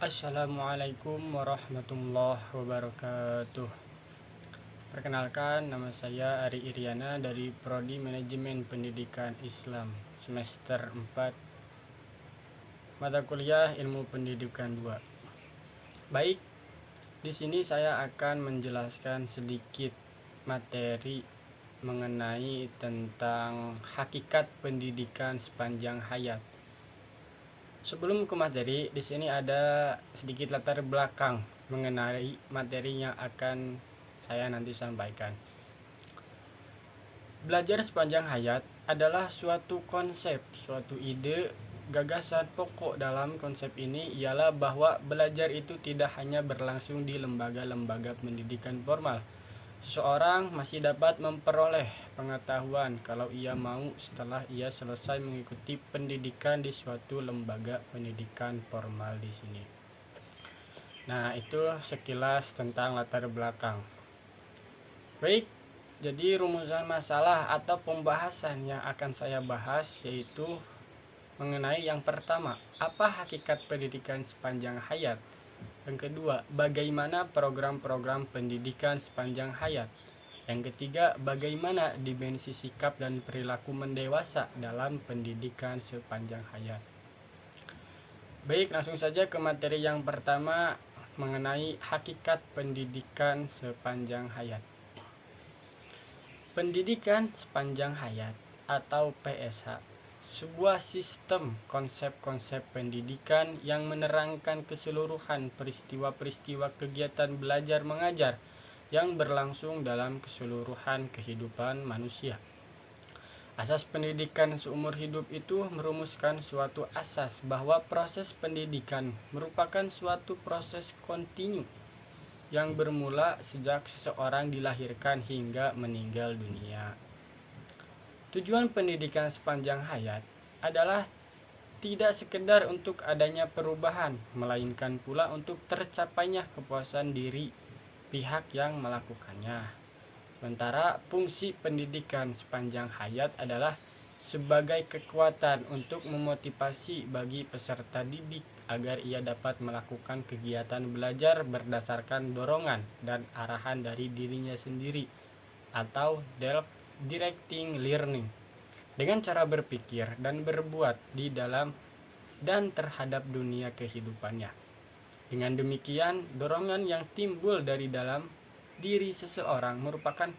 Assalamualaikum warahmatullahi wabarakatuh. Perkenalkan, nama saya Ari Iriana dari Prodi Manajemen Pendidikan Islam semester 4, mata kuliah Ilmu Pendidikan 2. Baik, di sini saya akan menjelaskan sedikit materi mengenai tentang hakikat pendidikan sepanjang hayat. Sebelum ke materi, di sini ada sedikit latar belakang mengenai materi yang akan saya nanti sampaikan. Belajar sepanjang hayat adalah suatu konsep, suatu ide, gagasan pokok dalam konsep ini ialah bahwa belajar itu tidak hanya berlangsung di lembaga-lembaga pendidikan formal. Seseorang masih dapat memperoleh pengetahuan kalau ia mau setelah ia selesai mengikuti pendidikan di suatu lembaga pendidikan formal di sini. Nah, itu sekilas tentang latar belakang. Baik, jadi rumusan masalah atau pembahasan yang akan saya bahas yaitu mengenai yang pertama, apa hakikat pendidikan sepanjang hayat? Yang kedua, bagaimana program-program pendidikan sepanjang hayat? Yang ketiga, bagaimana dimensi sikap dan perilaku mendewasa dalam pendidikan sepanjang hayat? Baik, langsung saja ke materi yang pertama mengenai hakikat pendidikan sepanjang hayat. Pendidikan sepanjang hayat atau PSH, sebuah sistem konsep-konsep pendidikan yang menerangkan keseluruhan peristiwa-peristiwa kegiatan belajar mengajar yang berlangsung dalam keseluruhan kehidupan manusia. Asas pendidikan seumur hidup itu merumuskan suatu asas bahwa proses pendidikan merupakan suatu proses kontinu yang bermula sejak seseorang dilahirkan hingga meninggal dunia. Tujuan pendidikan sepanjang hayat adalah tidak sekedar untuk adanya perubahan, melainkan pula untuk tercapainya kepuasan diri pihak yang melakukannya. Sementara fungsi pendidikan sepanjang hayat adalah sebagai kekuatan untuk memotivasi bagi peserta didik agar ia dapat melakukan kegiatan belajar berdasarkan dorongan dan arahan dari dirinya sendiri atau directing learning dengan cara berpikir dan berbuat di dalam dan terhadap dunia kehidupannya. Dengan demikian, dorongan yang timbul dari dalam diri seseorang merupakan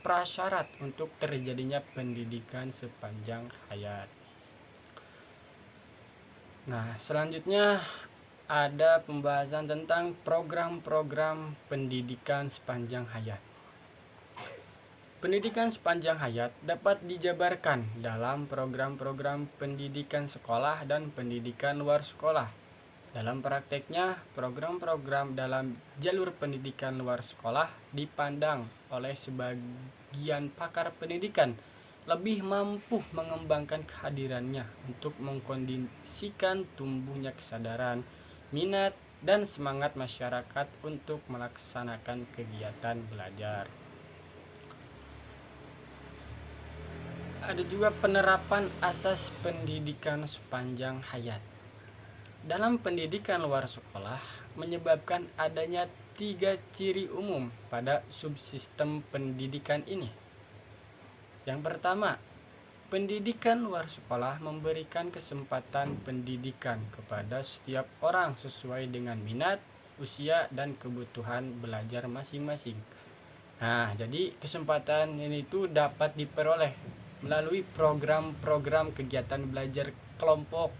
prasyarat untuk terjadinya pendidikan sepanjang hayat. Nah, selanjutnya ada pembahasan tentang program-program pendidikan sepanjang hayat. Pendidikan sepanjang hayat dapat dijabarkan dalam program-program pendidikan sekolah dan pendidikan luar sekolah. Dalam prakteknya, program-program dalam jalur pendidikan luar sekolah dipandang oleh sebagian pakar pendidikan lebih mampu mengembangkan kehadirannya untuk mengkondisikan tumbuhnya kesadaran, minat, dan semangat masyarakat untuk melaksanakan kegiatan belajar. Ada juga penerapan asas pendidikan sepanjang hayat. Dalam pendidikan luar sekolah menyebabkan adanya 3 ciri umum pada subsistem pendidikan ini. Yang pertama, pendidikan luar sekolah memberikan kesempatan pendidikan kepada setiap orang sesuai dengan minat, usia, dan kebutuhan belajar masing-masing. Nah, jadi kesempatan ini tuh dapat diperoleh melalui program-program kegiatan belajar kelompok,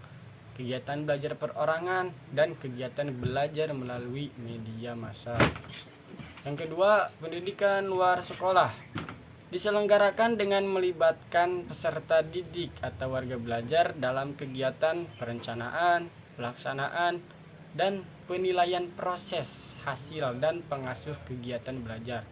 kegiatan belajar perorangan, dan kegiatan belajar melalui media massa. Yang kedua, pendidikan luar sekolah diselenggarakan dengan melibatkan peserta didik atau warga belajar dalam kegiatan perencanaan, pelaksanaan, dan penilaian proses, hasil, dan pengasuh kegiatan belajar.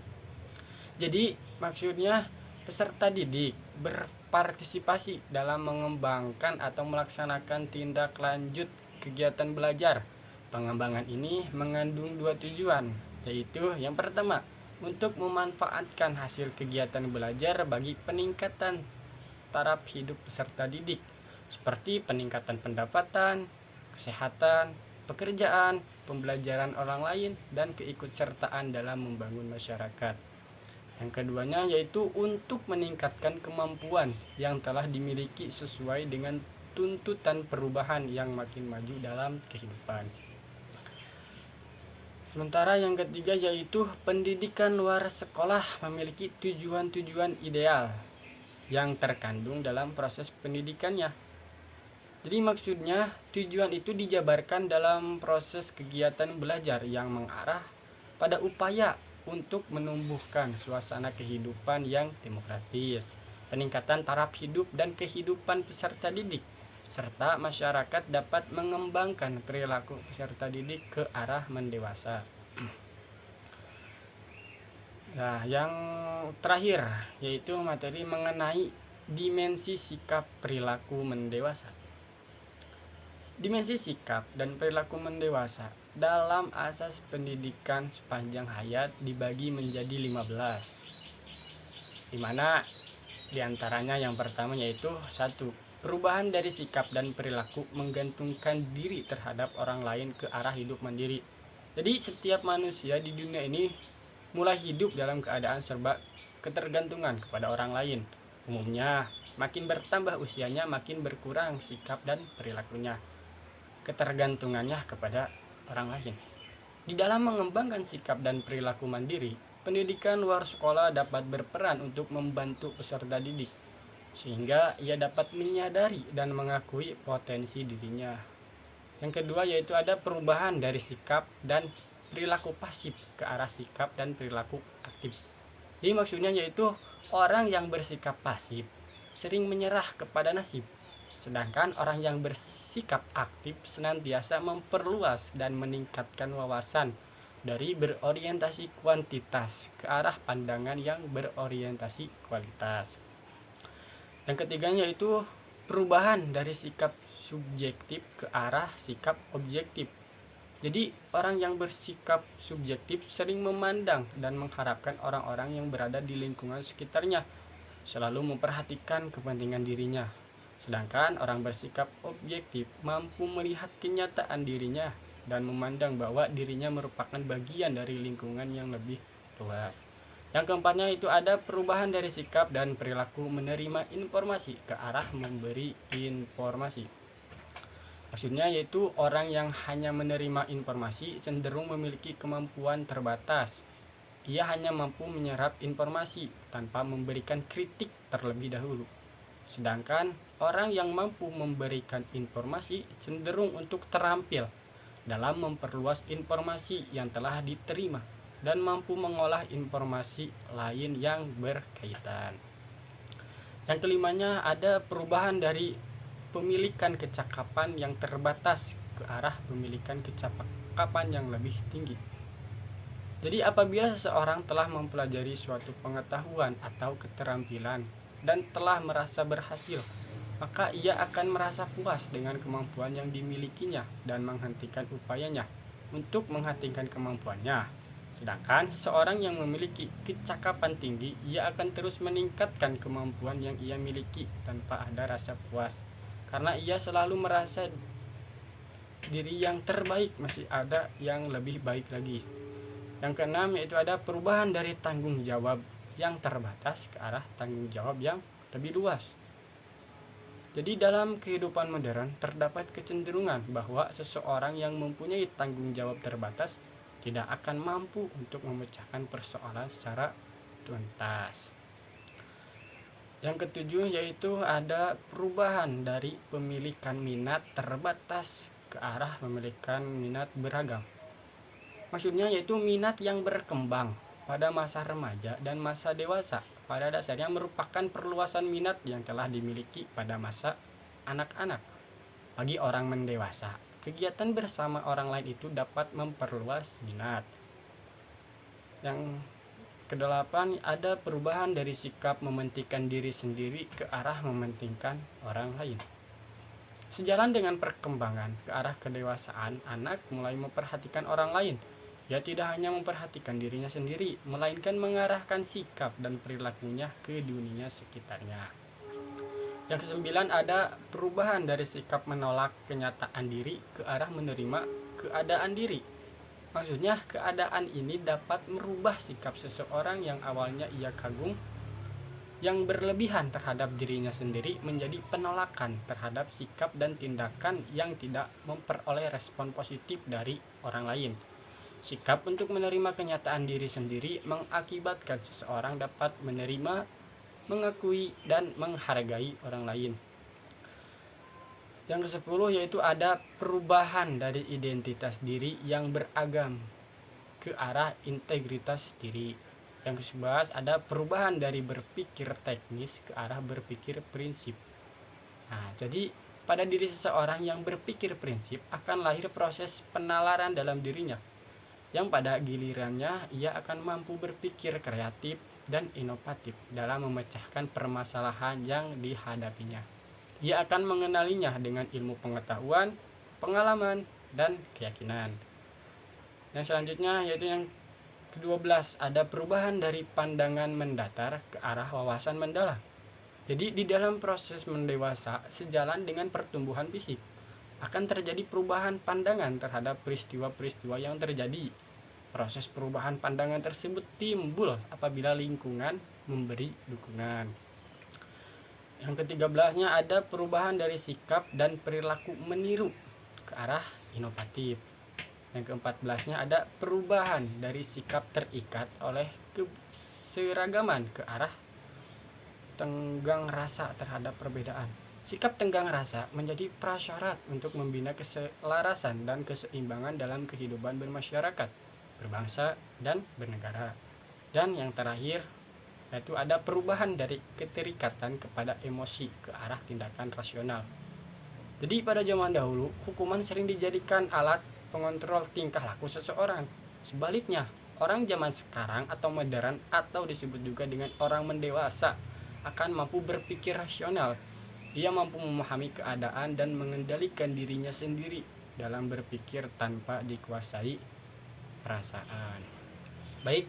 Jadi, maksudnya peserta didik berpartisipasi dalam mengembangkan atau melaksanakan tindak lanjut kegiatan belajar. Pengembangan ini mengandung 2 tujuan, yaitu yang pertama, untuk memanfaatkan hasil kegiatan belajar bagi peningkatan taraf hidup peserta didik, seperti peningkatan pendapatan, kesehatan, pekerjaan, pembelajaran orang lain, dan keikutsertaan dalam membangun masyarakat. Yang keduanya yaitu untuk meningkatkan kemampuan yang telah dimiliki sesuai dengan tuntutan perubahan yang makin maju dalam kehidupan. Sementara yang ketiga yaitu pendidikan luar sekolah memiliki tujuan-tujuan ideal yang terkandung dalam proses pendidikannya. Jadi maksudnya tujuan itu dijabarkan dalam proses kegiatan belajar yang mengarah pada upaya untuk menumbuhkan suasana kehidupan yang demokratis, peningkatan taraf hidup dan kehidupan peserta didik, serta masyarakat dapat mengembangkan perilaku peserta didik ke arah mendewasa. Nah, yang terakhir yaitu materi mengenai dimensi sikap perilaku mendewasa. Dimensi sikap dan perilaku mendewasa dalam asas pendidikan sepanjang hayat dibagi menjadi 15. Di mana diantaranya yang pertama yaitu 1. Perubahan dari sikap dan perilaku menggantungkan diri terhadap orang lain ke arah hidup mandiri. Jadi setiap manusia di dunia ini mulai hidup dalam keadaan serba ketergantungan kepada orang lain. Umumnya, makin bertambah usianya makin berkurang sikap dan perilakunya, ketergantungannya kepada orang lain. Di dalam mengembangkan sikap dan perilaku mandiri, pendidikan luar sekolah dapat berperan untuk membantu peserta didik, sehingga ia dapat menyadari dan mengakui potensi dirinya. Yang kedua yaitu ada perubahan dari sikap dan perilaku pasif ke arah sikap dan perilaku aktif. Jadi maksudnya yaitu orang yang bersikap pasif sering menyerah kepada nasib, sedangkan orang yang bersikap aktif senantiasa memperluas dan meningkatkan wawasan dari berorientasi kuantitas ke arah pandangan yang berorientasi kualitas. Yang ketiganya yaitu perubahan dari sikap subjektif ke arah sikap objektif. Jadi orang yang bersikap subjektif sering memandang dan mengharapkan orang-orang yang berada di lingkungan sekitarnya selalu memperhatikan kepentingan dirinya. Sedangkan orang bersikap objektif mampu melihat kenyataan dirinya dan memandang bahwa dirinya merupakan bagian dari lingkungan yang lebih luas. Yang keempatnya itu ada perubahan dari sikap dan perilaku menerima informasi ke arah memberi informasi. Maksudnya yaitu orang yang hanya menerima informasi cenderung memiliki kemampuan terbatas. Ia hanya mampu menyerap informasi tanpa memberikan kritik terlebih dahulu. Sedangkan orang yang mampu memberikan informasi cenderung untuk terampil dalam memperluas informasi yang telah diterima dan mampu mengolah informasi lain yang berkaitan. Yang kelimanya ada perubahan dari pemilikan kecakapan yang terbatas ke arah pemilikan kecakapan yang lebih tinggi. Jadi apabila seseorang telah mempelajari suatu pengetahuan atau keterampilan dan telah merasa berhasil, maka ia akan merasa puas dengan kemampuan yang dimilikinya dan menghentikan upayanya untuk menghentikan kemampuannya. Sedangkan seorang yang memiliki kecakapan tinggi, ia akan terus meningkatkan kemampuan yang ia miliki tanpa ada rasa puas, karena ia selalu merasa diri yang terbaik masih ada yang lebih baik lagi. Yang keenam yaitu ada perubahan dari tanggung jawab yang terbatas ke arah tanggung jawab yang lebih luas. Jadi dalam kehidupan modern terdapat kecenderungan bahwa seseorang yang mempunyai tanggung jawab terbatas tidak akan mampu untuk memecahkan persoalan secara tuntas. Yang ketujuh yaitu ada perubahan dari pemilikan minat terbatas ke arah pemilikan minat beragam. Maksudnya yaitu minat yang berkembang pada masa remaja dan masa dewasa pada dasarnya merupakan perluasan minat yang telah dimiliki pada masa anak-anak. Bagi orang mendewasa, kegiatan bersama orang lain itu dapat memperluas minat. Yang kedelapan ada perubahan dari sikap mementingkan diri sendiri ke arah mementingkan orang lain. Sejalan dengan perkembangan ke arah kedewasaan, anak mulai memperhatikan orang lain. Ia tidak hanya memperhatikan dirinya sendiri, melainkan mengarahkan sikap dan perilakunya ke dunia sekitarnya. Yang kesembilan ada perubahan dari sikap menolak kenyataan diri ke arah menerima keadaan diri. Maksudnya keadaan ini dapat merubah sikap seseorang yang awalnya ia kagum yang berlebihan terhadap dirinya sendiri menjadi penolakan terhadap sikap dan tindakan yang tidak memperoleh respon positif dari orang lain. Sikap untuk menerima kenyataan diri sendiri mengakibatkan seseorang dapat menerima, mengakui, dan menghargai orang lain. Yang ke-10 yaitu ada perubahan dari identitas diri yang beragam ke arah integritas diri. Yang ke-11 ada perubahan dari berpikir teknis ke arah berpikir prinsip. Nah, jadi pada diri seseorang yang berpikir prinsip akan lahir proses penalaran dalam dirinya, yang pada gilirannya ia akan mampu berpikir kreatif dan inovatif dalam memecahkan permasalahan yang dihadapinya. Ia akan mengenalinya dengan ilmu pengetahuan, pengalaman, dan keyakinan. Yang selanjutnya yaitu yang ke-12 ada perubahan dari pandangan mendatar ke arah wawasan mendalam. Jadi di dalam proses mendewasa sejalan dengan pertumbuhan fisik akan terjadi perubahan pandangan terhadap peristiwa-peristiwa yang terjadi. Proses perubahan pandangan tersebut timbul apabila lingkungan memberi dukungan. Yang ke-13-nya ada perubahan dari sikap dan perilaku meniru ke arah inovatif. Yang ke-14-nya ada perubahan dari sikap terikat oleh keseragaman ke arah tenggang rasa terhadap perbedaan. Sikap tenggang rasa menjadi prasyarat untuk membina keselarasan dan keseimbangan dalam kehidupan bermasyarakat, berbangsa, dan bernegara. Dan yang terakhir yaitu ada perubahan dari keterikatan kepada emosi ke arah tindakan rasional. Jadi pada zaman dahulu, hukuman sering dijadikan alat pengontrol tingkah laku seseorang. Sebaliknya, orang zaman sekarang atau modern atau disebut juga dengan orang mendewasa akan mampu berpikir rasional. Ia mampu memahami keadaan dan mengendalikan dirinya sendiri dalam berpikir tanpa dikuasai perasaan. Baik,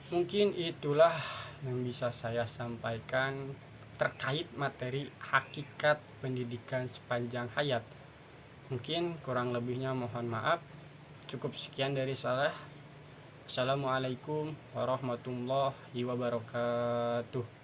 mungkin itulah yang bisa saya sampaikan terkait materi hakikat pendidikan sepanjang hayat. Mungkin kurang lebihnya mohon maaf. Cukup sekian dari saya. Assalamualaikum warahmatullahi wabarakatuh.